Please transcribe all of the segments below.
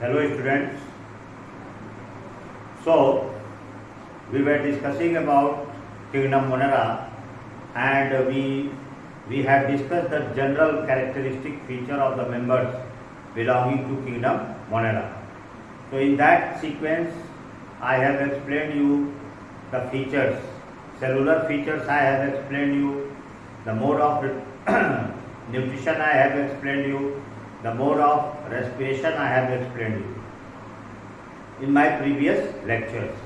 Hello students. So we were discussing about Kingdom Monera, and we have discussed the general characteristic feature of the members belonging to Kingdom Monera. So in that sequence I have explained you the features, cellular features I have explained you, the mode of nutrition I have explained you, the mode of respiration I have explained you in my previous lectures.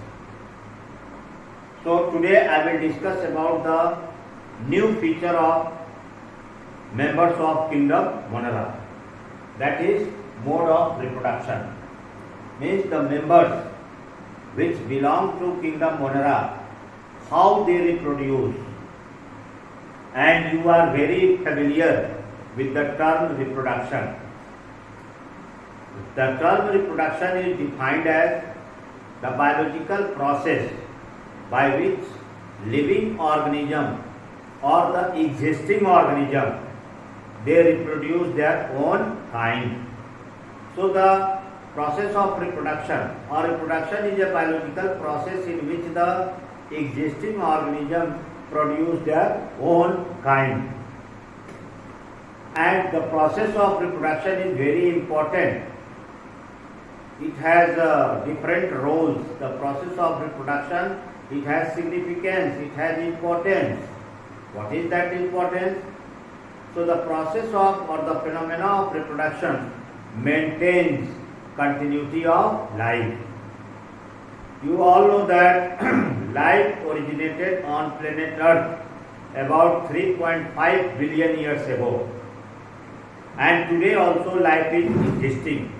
So today I will discuss about the new feature of members of Kingdom Monera, that is mode of reproduction. Means the members which belong to Kingdom Monera, how they reproduce, and you are very familiar with the term reproduction. The term reproduction is defined as the biological process by which living organism or the existing organism they reproduce their own kind. So the process of reproduction or reproduction is a biological process in which the existing organism produce their own kind. And the process of reproduction is very important. It has different roles. The process of reproduction, it has significance, it has importance. What is that importance? So the process of or the phenomena of reproduction maintains continuity of life. You all know that life originated on planet Earth about 3.5 billion years ago, and today also life is existing.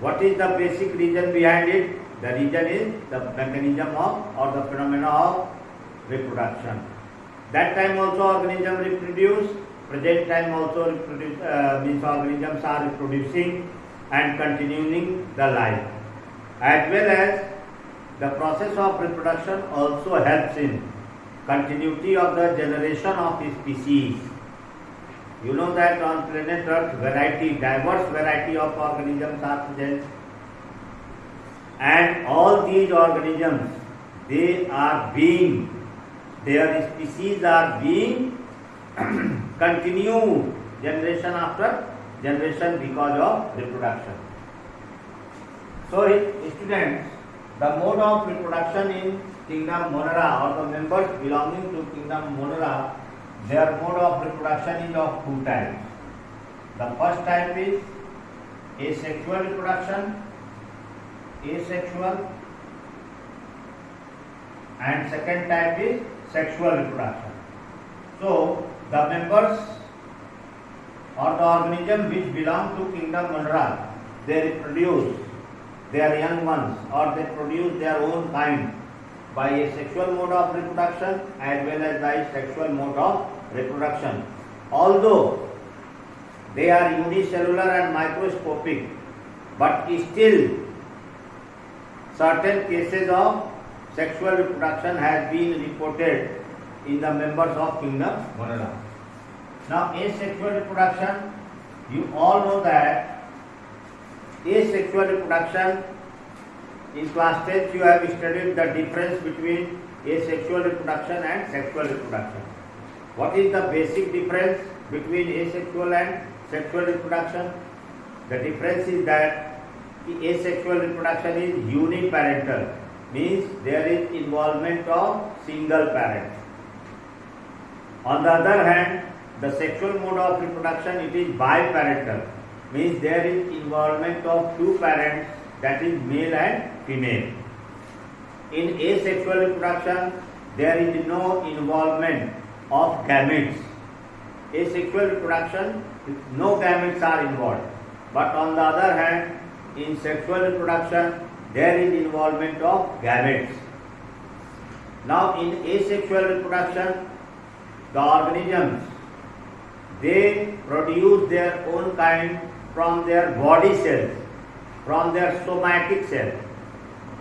What is the basic reason behind it? The reason is the mechanism of or the phenomena of reproduction. That time also organism reproduce, present time also means organisms are reproducing and continuing the life. As well as the process of reproduction also helps in continuity of the generation of species. You know that on planet Earth diverse variety of organisms are present, and all these organisms, their species are being continued generation after generation because of reproduction. So students, the mode of reproduction in Kingdom Monera or the members belonging to Kingdom Monera, their mode of reproduction is of two types. The first type is asexual reproduction, and second type is sexual reproduction. So the members or the organism which belong to Kingdom Monera, they reproduce their young ones or they produce their own kind by a sexual mode of reproduction as well as by sexual mode of reproduction. Although they are unicellular and microscopic, but still certain cases of sexual reproduction has been reported in the members of Kingdom Monera. Now asexual reproduction, you all know that asexual reproduction, in class 10 you have studied the difference between asexual reproduction and sexual reproduction. What is the basic difference between asexual and sexual reproduction? The difference is that asexual reproduction is uniparental, means there is involvement of single parent. On the other hand, the sexual mode of reproduction, it is biparental, means there is involvement of two parents, that is male and female. In asexual reproduction, there is no involvement of gametes. Asexual reproduction, no gametes are involved. But on the other hand, in sexual reproduction, there is involvement of gametes. Now in asexual reproduction, the organisms, they produce their own kind from their body cells, from their somatic cells.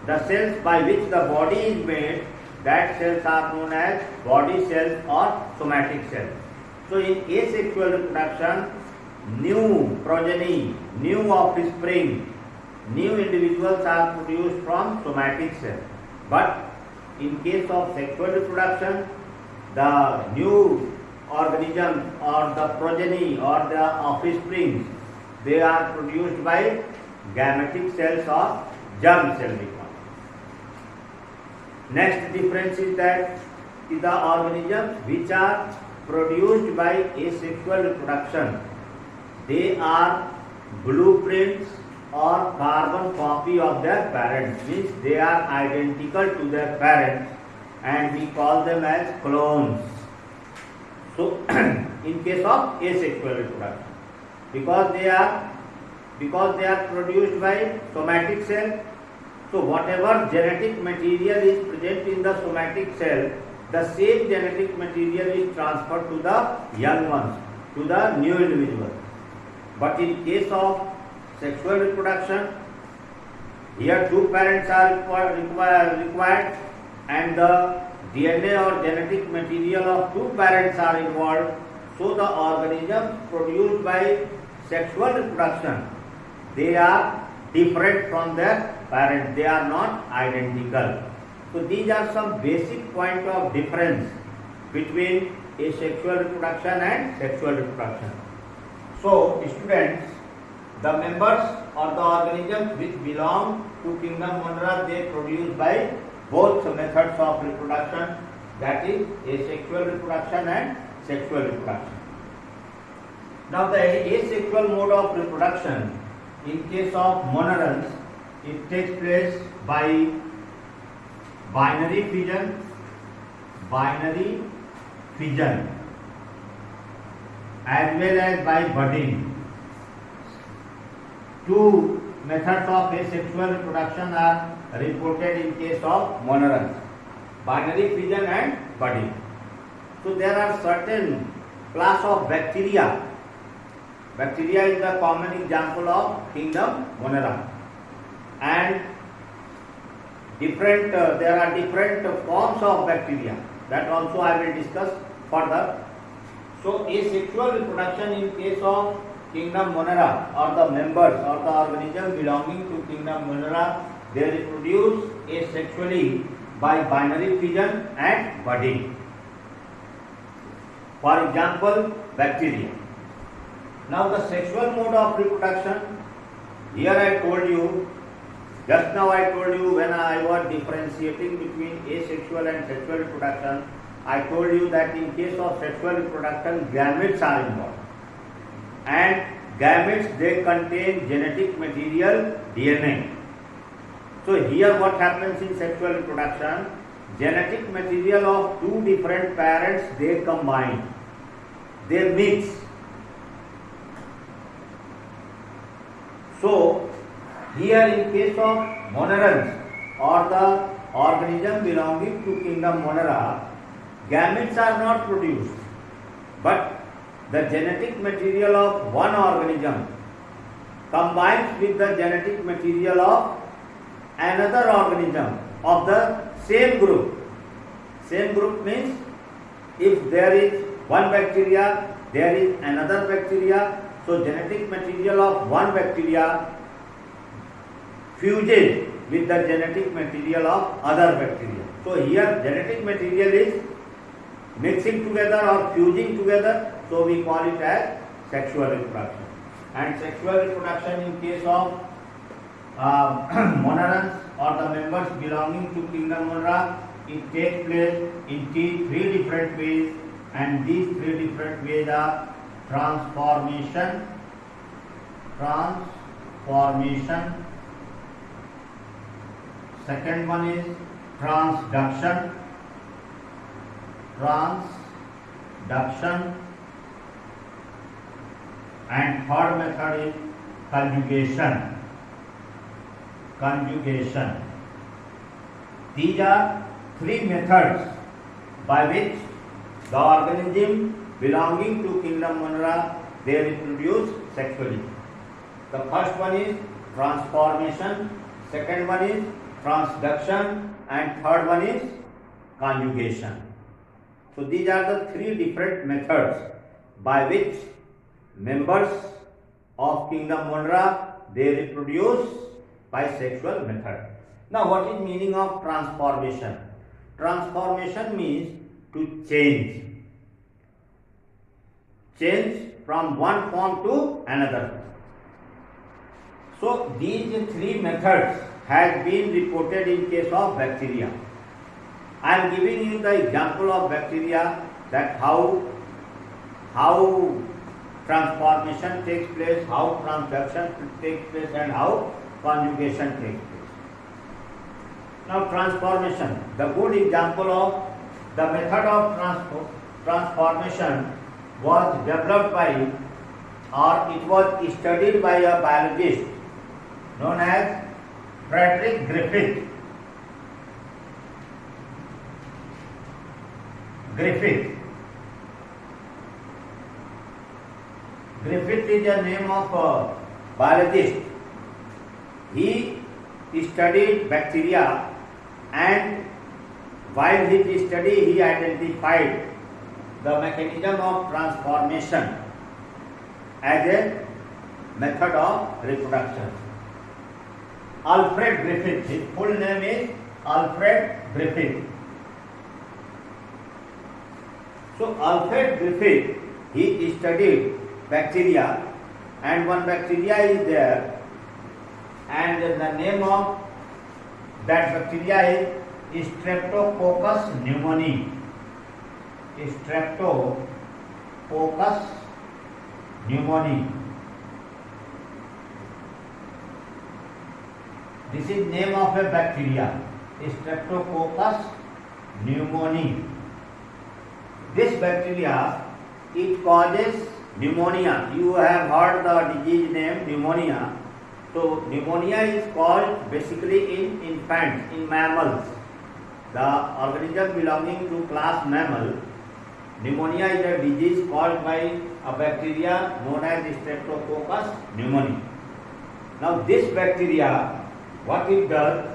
The cells by which the body is made, that cells are known as body cells or somatic cells. So in asexual reproduction, new progeny, new offspring, new individuals are produced from somatic cell. But in case of sexual reproduction, the new organisms or the progeny or the offsprings, they are produced by gametic cells or germ cell. Next difference is that the organisms which are produced by asexual reproduction, they are blueprints or carbon copy of their parents, means they are identical to their parents and we call them as clones. So in case of asexual reproduction, because they are produced by somatic cell, so whatever genetic material is present in the somatic cell, the same genetic material is transferred to the young ones, to the new individual. But in case of sexual reproduction, here two parents are required and the DNA or genetic material of two parents are involved. So the organisms produced by sexual reproduction, they are different from their parents, they are not identical. So these are some basic point of difference between asexual reproduction and sexual reproduction. So students, the members or the organisms which belong to kingdom Monera, they produce by both methods of reproduction, that is asexual reproduction and sexual reproduction. Now the asexual mode of reproduction, in case of monerans, it takes place by binary fission, as well as by budding. Two methods of asexual reproduction are reported in case of monerans, binary fission and budding. So there are certain class of bacteria. Bacteria is the common example of kingdom Monera, and there are different forms of bacteria, that also I will discuss further. So asexual reproduction in case of kingdom Monera, or the members or the organism belonging to kingdom Monera, they reproduce asexually by binary fission and budding. For example, bacteria. Now the sexual mode of reproduction, here I told you, just now I told you when I was differentiating between asexual and sexual reproduction, I told you that in case of sexual reproduction, gametes are involved. And gametes, they contain genetic material, DNA. So here what happens in sexual reproduction, genetic material of two different parents, they combine, they mix. So here in case of monerans or the organism belonging to kingdom Monera, gametes are not produced, but the genetic material of one organism combines with the genetic material of another organism of the same group. Same group means if there is one bacteria, there is another bacteria, so genetic material of one bacteria fuses with the genetic material of other bacteria. So here genetic material is mixing together or fusing together, so we call it as sexual reproduction. And sexual reproduction in case of monerans or the members belonging to kingdom Monera, it takes place in three different ways, and these three different ways are transformation, second one is transduction, and third method is conjugation. These are three methods by which the organism belonging to kingdom Monera, they reproduce sexually. The first one is transformation, second one is transduction, and third one is conjugation. So these are the three different methods by which members of kingdom Monera, they reproduce by sexual method. Now what is meaning of transformation? Transformation means to change. Change from one form to another. So these three methods have been reported in case of bacteria. I am giving you the example of bacteria, that how transformation takes place, how transduction takes place, and how conjugation takes place. Now transformation, the good example of the method of transformation was developed by, or it was studied by a biologist known as Frederick Griffith. Griffith is the name of a biologist. He studied bacteria, and while he studied, he identified the mechanism of transformation as a method of reproduction. Alfred Griffith, his full name is Alfred Griffith. So Alfred Griffith, he studied bacteria, and one bacteria is there, and the name of that bacteria is Streptococcus pneumoniae. Streptococcus pneumoniae. This is name of a bacteria, Streptococcus pneumoniae. This bacteria, it causes pneumonia. You have heard the disease name pneumonia. So pneumonia is caused basically in infants, in mammals. The organism belonging to class mammal. Pneumonia is a disease caused by a bacteria known as Streptococcus pneumoniae. Now this bacteria, what it does,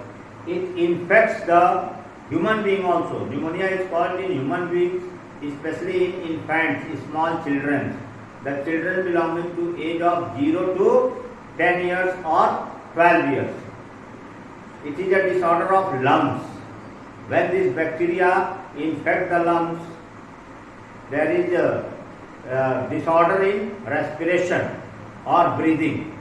it infects the human being also. Pneumonia is caused in human beings, especially in infants, small children. The children belonging to age of 0 to 10 years or 12 years. It is a disorder of lungs. When this bacteria infect the lungs, there is a disorder in respiration or breathing.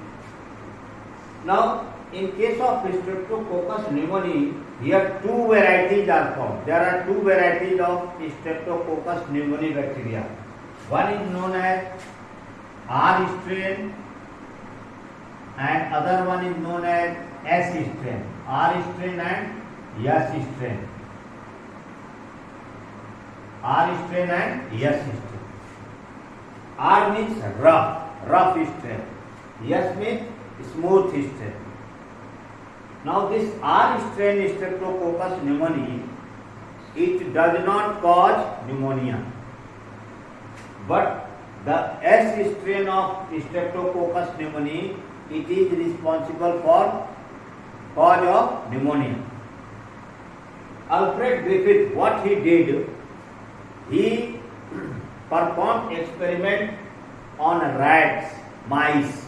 Now, in case of Streptococcus pneumoniae, here two varieties are found. There are two varieties of Streptococcus pneumoniae bacteria. One is known as R strain, and other one is known as S strain. R strain and S strain. R strain and S strain. R means rough strain. S means smooth strain. Now this R strain Streptococcus pneumoniae, it does not cause pneumonia, but the S strain of Streptococcus pneumoniae, it is responsible for cause of pneumonia. Alfred Griffith, what he did, he performed experiment on rats, mice.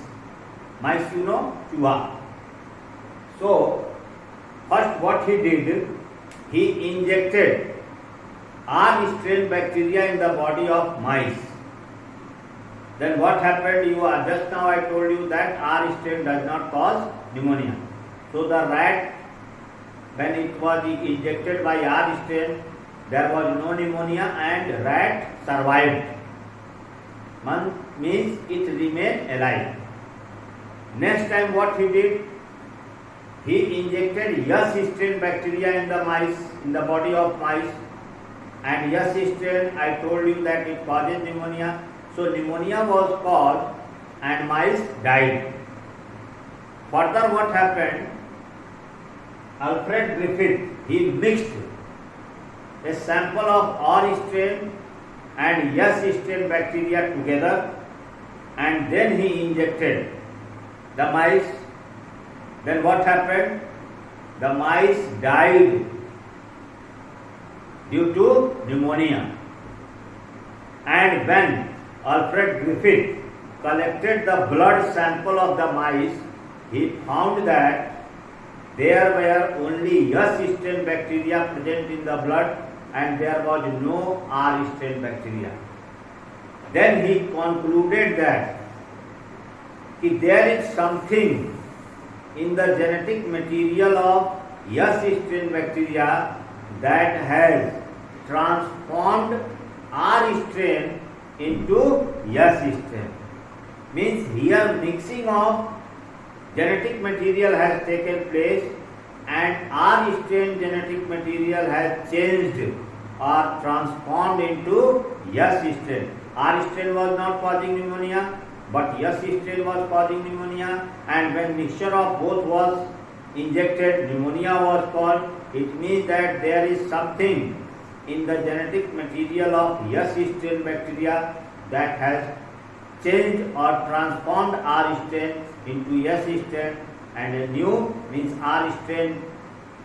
Mice, you know, chuha. So, first what he did, he injected R strain bacteria in the body of mice. Then what happened? Just now I told you that R strain does not cause pneumonia. So the rat, when it was injected by R strain, there was no pneumonia and rat survived. Means it remained alive. Next time what he did, he injected S strain bacteria in the mice, in the body of mice, and S strain, I told you that it causes pneumonia. So pneumonia was caused and mice died. Further what happened? Alfred Griffith, he mixed a sample of R strain and S strain bacteria together, and then he injected the mice. Then what happened? The mice died due to pneumonia. And when Alfred Griffith, collected the blood sample of the mice, he found that there were only S. strain bacteria present in the blood and there was no R. strain bacteria. Then he concluded that if there is something in the genetic material of S. strain bacteria that has transformed R. strain into S. strain. Means here mixing of genetic material has taken place and R strain genetic material has changed or transformed into S strain. R strain was not causing pneumonia, but S strain was causing pneumonia, and when mixture of both was injected, pneumonia was caused. It means that there is something in the genetic material of S strain bacteria that has changed or transformed R strain into S strain, and a new means R strain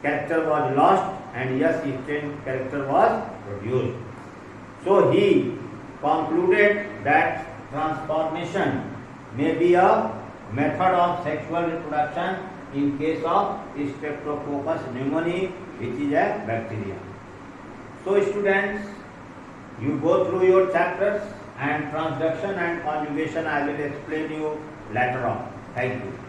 character was lost and S strain character was produced. So he concluded that transformation may be a method of sexual reproduction in case of Streptococcus pneumoniae, which is a bacteria. So students, you go through your chapters and transduction and conjugation I will explain you later on. Thank you.